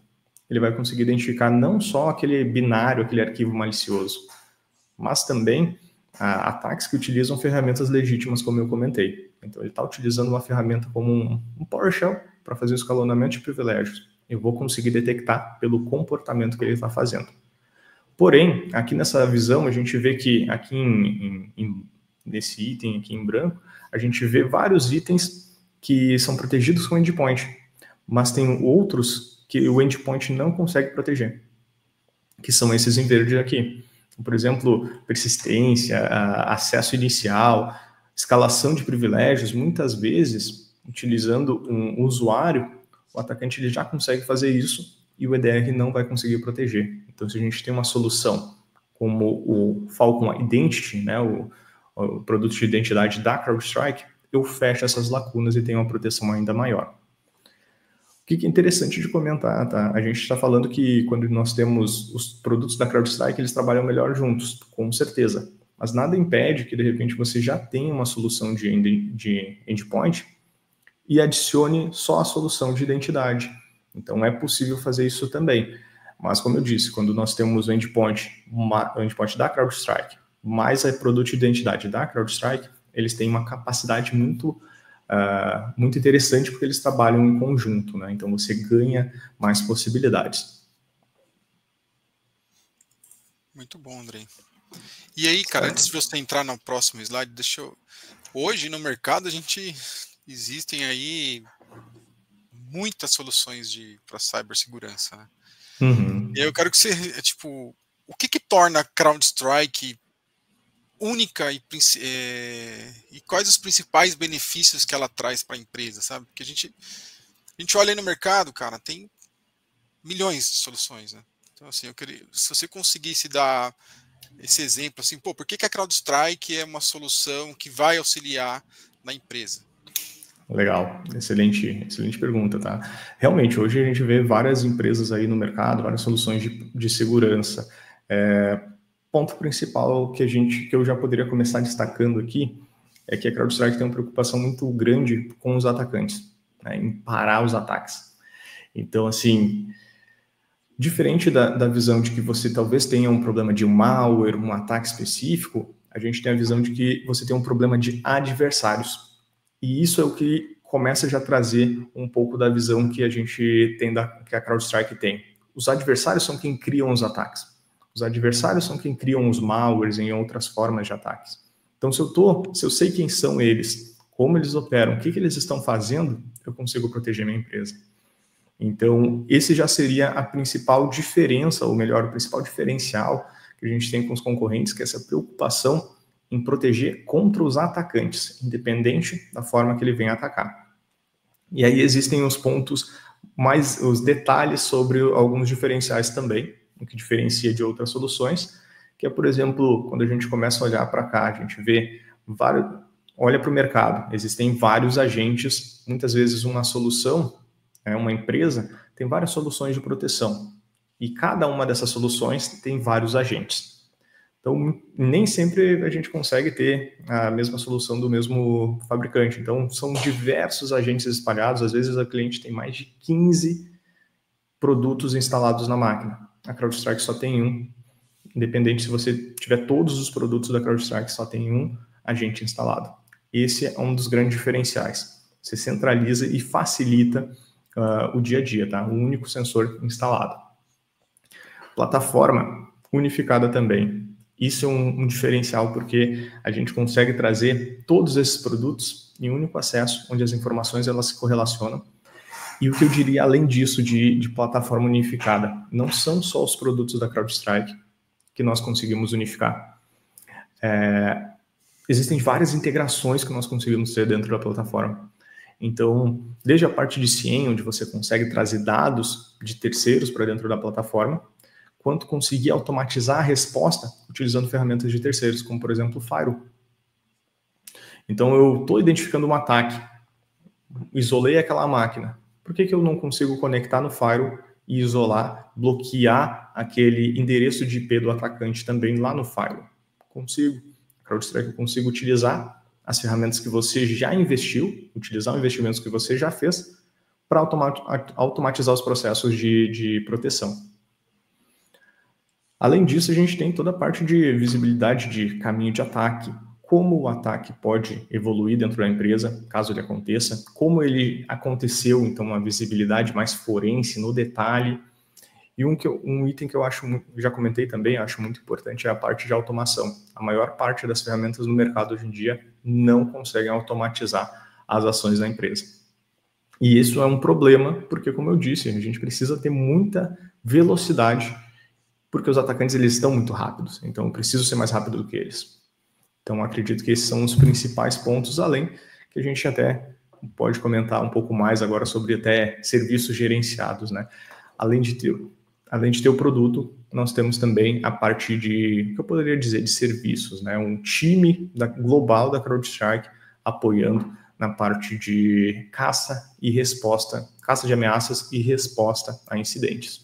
ele vai conseguir identificar não só aquele binário, aquele arquivo malicioso, mas também ataques que utilizam ferramentas legítimas, como eu comentei. Então, ele está utilizando uma ferramenta como um PowerShell para fazer o escalonamento de privilégios. Eu vou conseguir detectar pelo comportamento que ele está fazendo. Porém, aqui nessa visão, a gente vê que aqui nesse item aqui em branco, a gente vê vários itens que são protegidos com endpoint, mas tem outros que o endpoint não consegue proteger, que são esses em verde aqui. Por exemplo, persistência, acesso inicial, escalação de privilégios, muitas vezes, utilizando um usuário, o atacante ele já consegue fazer isso e o EDR não vai conseguir proteger. Então, se a gente tem uma solução como o Falcon Identity, né, o produto de identidade da CrowdStrike, eu fecho essas lacunas e tenho uma proteção ainda maior. O que é interessante de comentar, tá? A gente está falando que quando nós temos os produtos da CrowdStrike, eles trabalham melhor juntos, com certeza. Mas nada impede que, de repente, você já tenha uma solução de endpoint e adicione só a solução de identidade. Então, é possível fazer isso também. Mas, como eu disse, quando nós temos o endpoint da CrowdStrike, mais a produto de identidade da CrowdStrike, eles têm uma capacidade muito interessante, porque eles trabalham em conjunto, né? Então, você ganha mais possibilidades. Muito bom, Andrei. E aí, cara, antes de você entrar no próximo slide, hoje, no mercado, existem aí muitas soluções para cibersegurança, né? Uhum. E aí eu quero que você, o que torna a CrowdStrike única e quais os principais benefícios que ela traz para a empresa, sabe? Porque a gente olha aí no mercado, cara, tem milhões de soluções, né? Então, assim, se você conseguisse dar esse exemplo, assim, por que a CrowdStrike é uma solução que vai auxiliar na empresa? Legal, excelente pergunta, tá? Realmente, hoje a gente vê várias empresas aí no mercado, várias soluções de segurança. Ponto principal que eu já poderia começar destacando aqui é que a CrowdStrike tem uma preocupação muito grande com os atacantes, né, em parar os ataques. Então, assim, diferente da visão de que você talvez tenha um problema de malware, um ataque específico, a gente tem a visão de que você tem um problema de adversários. E isso é o que começa já a trazer um pouco da visão que a gente tem, que a CrowdStrike tem. Os adversários são quem criam os ataques. Os adversários são quem criam os malwares em outras formas de ataques. Então, se eu sei quem são eles, como eles operam, o que eles estão fazendo, eu consigo proteger minha empresa. Então, esse já seria a principal diferença, ou melhor, o principal diferencial que a gente tem com os concorrentes, que é essa preocupação em proteger contra os atacantes, independente da forma que ele venha atacar. E aí existem os pontos, os detalhes sobre alguns diferenciais também, o que diferencia de outras soluções, que é, por exemplo, quando a gente começa a olhar para cá, a gente vê olha para o mercado, existem vários agentes, muitas vezes uma solução, uma empresa tem várias soluções de proteção, e cada uma dessas soluções tem vários agentes. Então, nem sempre a gente consegue ter a mesma solução do mesmo fabricante. Então, são diversos agentes espalhados. Às vezes, a cliente tem mais de 15 produtos instalados na máquina. A CrowdStrike só tem um. Independente se você tiver todos os produtos da CrowdStrike, só tem um agente instalado. Esse é um dos grandes diferenciais. Você centraliza e facilita o dia a dia, tá? Um único sensor instalado. Plataforma unificada também. Isso é um diferencial, porque a gente consegue trazer todos esses produtos em um único acesso, onde as informações elas se correlacionam. E o que eu diria, além disso, de plataforma unificada, não são só os produtos da CrowdStrike que nós conseguimos unificar. Existem várias integrações que nós conseguimos ter dentro da plataforma. Então, desde a parte de CIEM, onde você consegue trazer dados de terceiros para dentro da plataforma, quanto conseguir automatizar a resposta utilizando ferramentas de terceiros, como, por exemplo, o Firewall. Então, eu estou identificando um ataque, isolei aquela máquina. Por que eu não consigo conectar no Firewall e isolar, bloquear aquele endereço de IP do atacante também lá no Firewall? Consigo. A CrowdStrike eu consigo utilizar as ferramentas que você já investiu, utilizar os investimentos que você já fez para automatizar os processos de proteção. Além disso, a gente tem toda a parte de visibilidade de caminho de ataque, como o ataque pode evoluir dentro da empresa, caso ele aconteça, como ele aconteceu, então uma visibilidade mais forense no detalhe. E um item que eu acho, já comentei também, acho muito importante, é a parte de automação. A maior parte das ferramentas no mercado hoje em dia não conseguem automatizar as ações da empresa. E isso é um problema, porque, como eu disse, a gente precisa ter muita velocidade, porque os atacantes eles estão muito rápidos, então eu preciso ser mais rápido do que eles. Então acredito que esses são os principais pontos, além que a gente até pode comentar um pouco mais agora sobre até serviços gerenciados, né? Além de ter o produto, nós temos também a parte de, que eu poderia dizer, de serviços, né? Um time global da CrowdStrike apoiando na parte de caça e resposta, caça de ameaças e resposta a incidentes.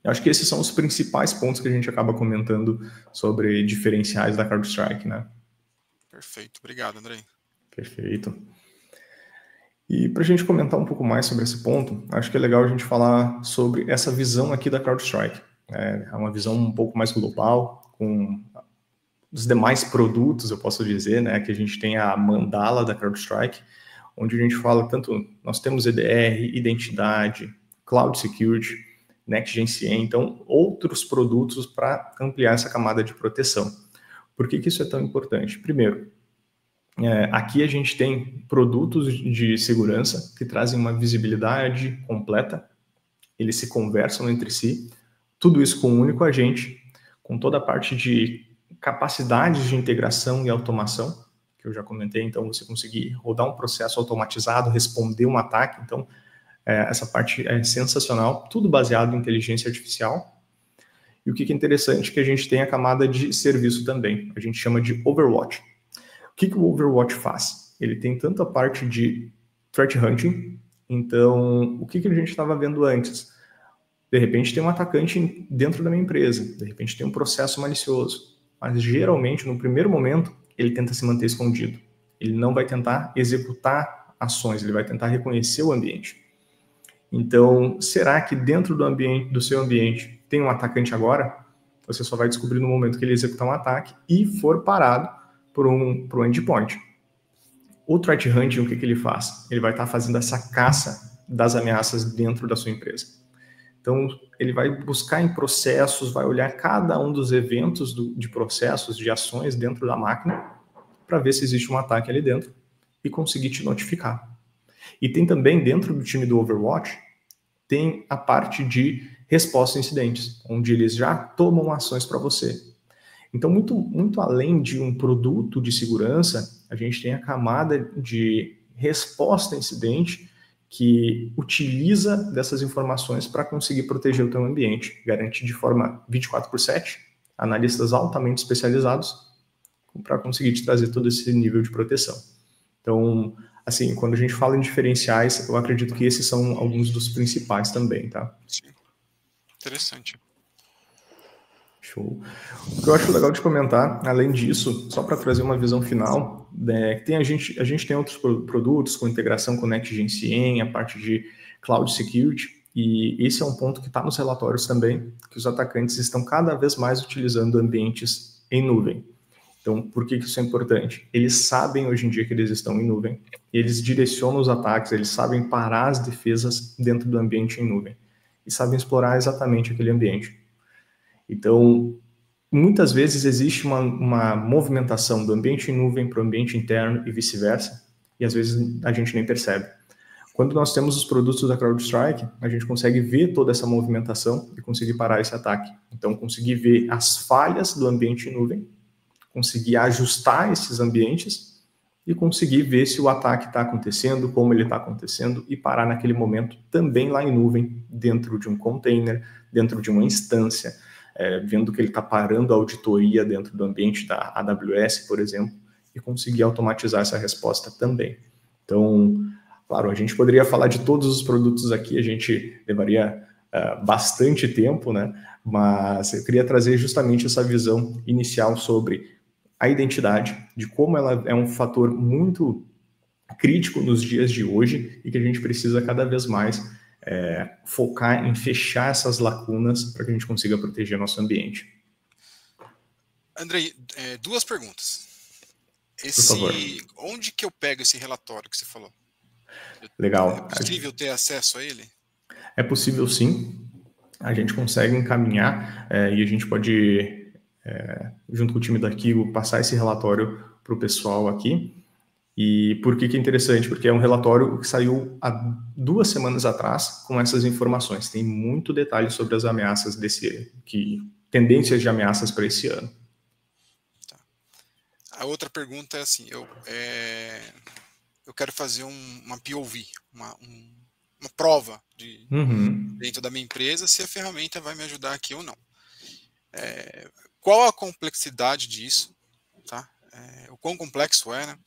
Eu acho que esses são os principais pontos que a gente acaba comentando sobre diferenciais da CrowdStrike, né? Perfeito. Obrigado, Andrei. Perfeito. E para a gente comentar um pouco mais sobre esse ponto, acho que é legal a gente falar sobre essa visão aqui da CrowdStrike. É uma visão um pouco mais global, com os demais produtos, eu posso dizer, né? Que a gente tem a mandala da CrowdStrike, onde a gente fala tanto, nós temos EDR, identidade, Cloud Security, Next-Gen CIEM, então outros produtos para ampliar essa camada de proteção. Por que isso é tão importante? Primeiro, aqui a gente tem produtos de segurança que trazem uma visibilidade completa, eles se conversam entre si, tudo isso com um único agente, com toda a parte de capacidades de integração e automação, que eu já comentei, então você conseguir rodar um processo automatizado, responder um ataque, então essa parte é sensacional, tudo baseado em inteligência artificial. E o que é interessante é que a gente tem a camada de serviço também, a gente chama de Overwatch. O que o Overwatch faz? Ele tem tanto a parte de threat hunting, então o que a gente estava vendo antes? De repente tem um atacante dentro da minha empresa, de repente tem um processo malicioso, mas geralmente no primeiro momento ele tenta se manter escondido, ele não vai tentar executar ações, ele vai tentar reconhecer o ambiente. Então, será que dentro do seu ambiente tem um atacante agora? Você só vai descobrir no momento que ele executar um ataque e for parado por um endpoint. O threat hunting, o que ele faz? Ele vai estar fazendo essa caça das ameaças dentro da sua empresa. Então, ele vai buscar em processos, vai olhar cada um dos eventos de processos, de ações dentro da máquina para ver se existe um ataque ali dentro e conseguir te notificar. E tem também, dentro do time do Overwatch, tem a parte de resposta a incidentes, onde eles já tomam ações para você. Então, muito além de um produto de segurança, a gente tem a camada de resposta a incidente que utiliza dessas informações para conseguir proteger o teu ambiente, garante de forma 24/7, analistas altamente especializados para conseguir te trazer todo esse nível de proteção. Então, assim, quando a gente fala em diferenciais, eu acredito que esses são alguns dos principais também, tá? Sim. Interessante. Show. O que eu acho legal de comentar, além disso, só para trazer uma visão final, a gente tem outros produtos com integração com NextGen CIEM, a parte de Cloud Security, e esse é um ponto que está nos relatórios também, que os atacantes estão cada vez mais utilizando ambientes em nuvem. Então, por que isso é importante? Eles sabem hoje em dia que eles estão em nuvem, eles direcionam os ataques, eles sabem parar as defesas dentro do ambiente em nuvem, e sabem explorar exatamente aquele ambiente. Então, muitas vezes existe uma movimentação do ambiente em nuvem para o ambiente interno e vice-versa, e às vezes a gente nem percebe. Quando nós temos os produtos da CrowdStrike, a gente consegue ver toda essa movimentação e conseguir parar esse ataque. Então, conseguir ver as falhas do ambiente em nuvem, conseguir ajustar esses ambientes e conseguir ver se o ataque está acontecendo, como ele está acontecendo, e parar naquele momento também lá em nuvem, dentro de um container, dentro de uma instância, vendo que ele está parando a auditoria dentro do ambiente da AWS, por exemplo, e conseguir automatizar essa resposta também. Então, claro, a gente poderia falar de todos os produtos aqui, a gente levaria bastante tempo, né? Mas eu queria trazer justamente essa visão inicial sobre a identidade, de como ela é um fator muito crítico nos dias de hoje e que a gente precisa cada vez mais focar em fechar essas lacunas para que a gente consiga proteger nosso ambiente. Andrei, duas perguntas. Por favor. Onde que eu pego esse relatório que você falou? Legal. É possível ter acesso a ele? É possível sim. A gente consegue encaminhar e a gente pode, junto com o time da Kigo, passar esse relatório para o pessoal aqui. E por que é interessante? Porque é um relatório que saiu há 2 semanas atrás com essas informações. Tem muito detalhe sobre as ameaças tendências de ameaças para esse ano. Tá. A outra pergunta é assim, eu quero fazer uma POV, uma prova dentro da minha empresa, se a ferramenta vai me ajudar aqui ou não. Qual a complexidade disso? Tá? O quão complexo é, né?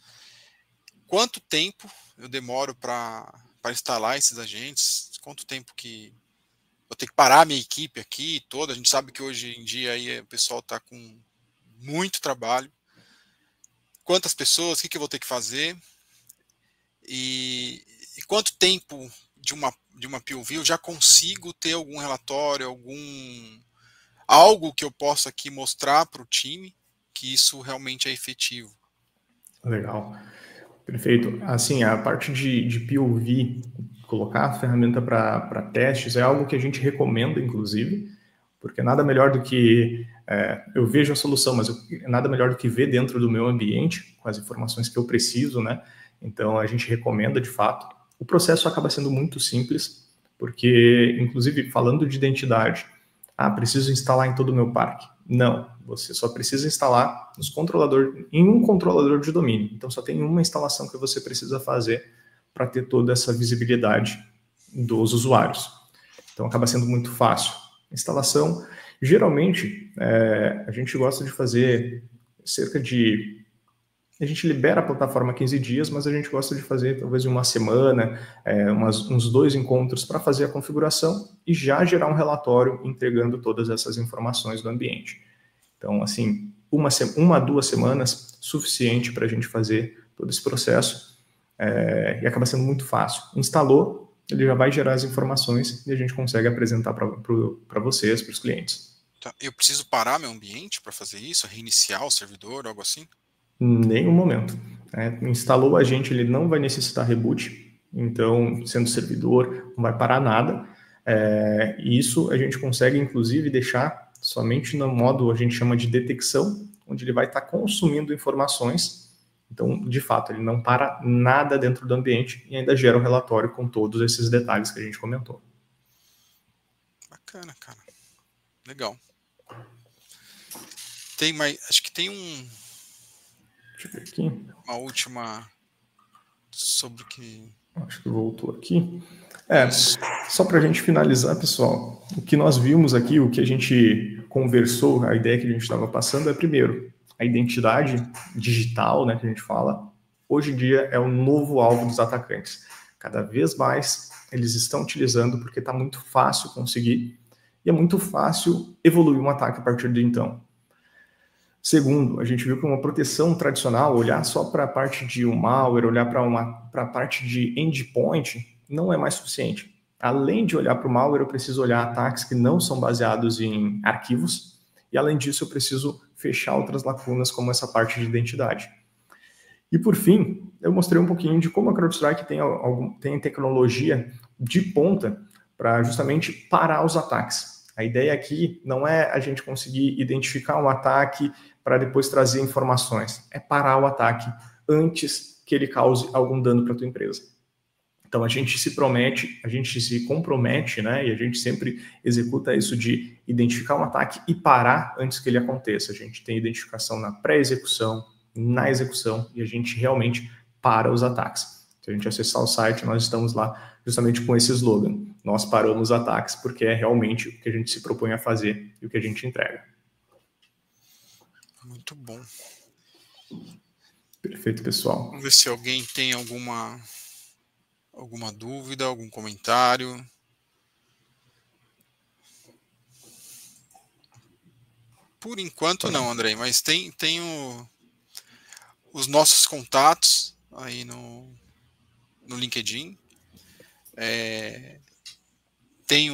Quanto tempo eu demoro para instalar esses agentes? Quanto tempo que vou ter que parar a minha equipe aqui toda? A gente sabe que hoje em dia aí o pessoal está com muito trabalho. Quantas pessoas? O que eu vou ter que fazer? E quanto tempo de uma POV eu já consigo ter algum relatório, algo que eu possa aqui mostrar para o time que isso realmente é efetivo? Legal. Perfeito. Assim, a parte de POV, colocar a ferramenta para testes, é algo que a gente recomenda, inclusive, porque nada melhor do que... eu vejo a solução, mas nada melhor do que ver dentro do meu ambiente, com as informações que eu preciso, né? Então, a gente recomenda, de fato. O processo acaba sendo muito simples, porque, inclusive, falando de identidade, preciso instalar em todo o meu parque. Não, você só precisa instalar em um controlador de domínio. Então, só tem uma instalação que você precisa fazer para ter toda essa visibilidade dos usuários. Então, acaba sendo muito fácil. Instalação, geralmente, a gente gosta de fazer a gente libera a plataforma 15 dias, mas a gente gosta de fazer talvez uma semana, uns 2 encontros para fazer a configuração e já gerar um relatório entregando todas essas informações do ambiente. Então, assim, 2 semanas, suficiente para a gente fazer todo esse processo e acaba sendo muito fácil. Instalou, ele já vai gerar as informações e a gente consegue apresentar para vocês, para os clientes. Tá. Eu preciso parar meu ambiente para fazer isso? Reiniciar o servidor, algo assim? Nenhum momento. Instalou o agente, ele não vai necessitar reboot, então, sendo servidor, não vai parar nada. Isso a gente consegue, inclusive, deixar somente no modo, a gente chama de detecção, onde ele vai estar consumindo informações Então, de fato, ele não para nada dentro do ambiente e ainda gera um relatório com todos esses detalhes que a gente comentou. Bacana, cara. Legal. Tem mais, acho que tem Deixa eu ver aqui. Uma última sobre que... Acho que voltou aqui. Só para a gente finalizar, pessoal, o que nós vimos aqui, o que a gente conversou, a ideia que a gente estava passando é, primeiro, a identidade digital, né, que a gente fala, hoje em dia é o novo alvo dos atacantes. Cada vez mais eles estão utilizando porque está muito fácil conseguir e é muito fácil evoluir um ataque a partir de então. Segundo, a gente viu que uma proteção tradicional, olhar só para a parte de um malware, olhar para a parte de endpoint, não é mais suficiente. Além de olhar para o malware, eu preciso olhar ataques que não são baseados em arquivos, e além disso, eu preciso fechar outras lacunas, como essa parte de identidade. E por fim, eu mostrei um pouquinho de como a CrowdStrike tem tecnologia de ponta para justamente parar os ataques. A ideia aqui não é a gente conseguir identificar um ataque para depois trazer informações, é parar o ataque antes que ele cause algum dano para a tua empresa. Então a gente se promete, a gente se compromete, né? E a gente sempre executa isso de identificar um ataque e parar antes que ele aconteça. A gente tem identificação na pré-execução, na execução, e a gente realmente para os ataques. Se a gente acessar o site, nós estamos lá justamente com esse slogan. Nós paramos ataques porque é realmente o que a gente se propõe a fazer e o que a gente entrega. Muito bom. Perfeito, pessoal. Vamos ver se alguém tem alguma dúvida, algum comentário. Por enquanto não, Andrei, mas tem os nossos contatos aí no LinkedIn. Tem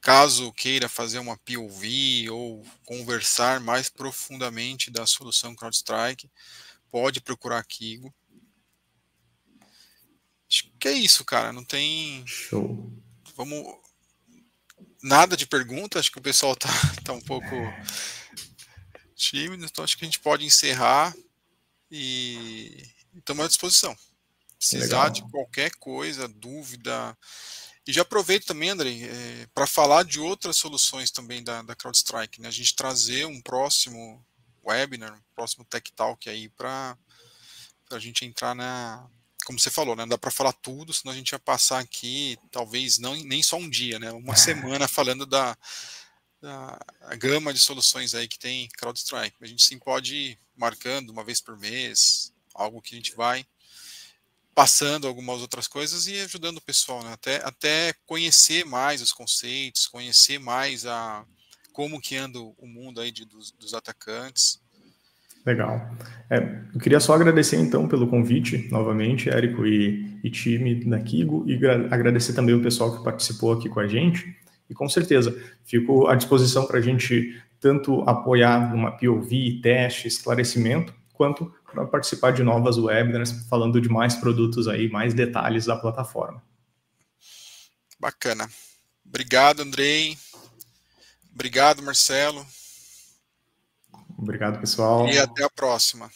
caso queira fazer uma POV ou conversar mais profundamente da solução CrowdStrike, pode procurar Kigo. Acho que é isso, cara. Não tem... Show. Nada de pergunta. Acho que o pessoal tá um pouco tímido. Então acho que a gente pode encerrar e estamos à disposição. Precisar de qualquer coisa, dúvida. E já aproveito também, Andrei, para falar de outras soluções também da CrowdStrike, né? A gente trazer um próximo webinar, um próximo Tech Talk aí para a gente entrar como você falou, né? Não dá para falar tudo, senão a gente ia passar aqui, talvez nem só um dia, né? Uma semana falando da gama de soluções aí que tem CrowdStrike. A gente sim pode ir marcando uma vez por mês, algo que a gente vai passando algumas outras coisas e ajudando o pessoal, né? Até conhecer mais os conceitos, conhecer mais como que anda o mundo aí dos atacantes. Legal. Eu queria só agradecer, então, pelo convite, novamente, Érico e time da Kigo, e agradecer também o pessoal que participou aqui com a gente. E, com certeza, fico à disposição para a gente tanto apoiar numa POV, teste, esclarecimento, quanto para participar de novas webinars, falando de mais produtos aí, mais detalhes da plataforma. Bacana. Obrigado, Andrei. Obrigado, Marcelo. Obrigado, pessoal. E até a próxima.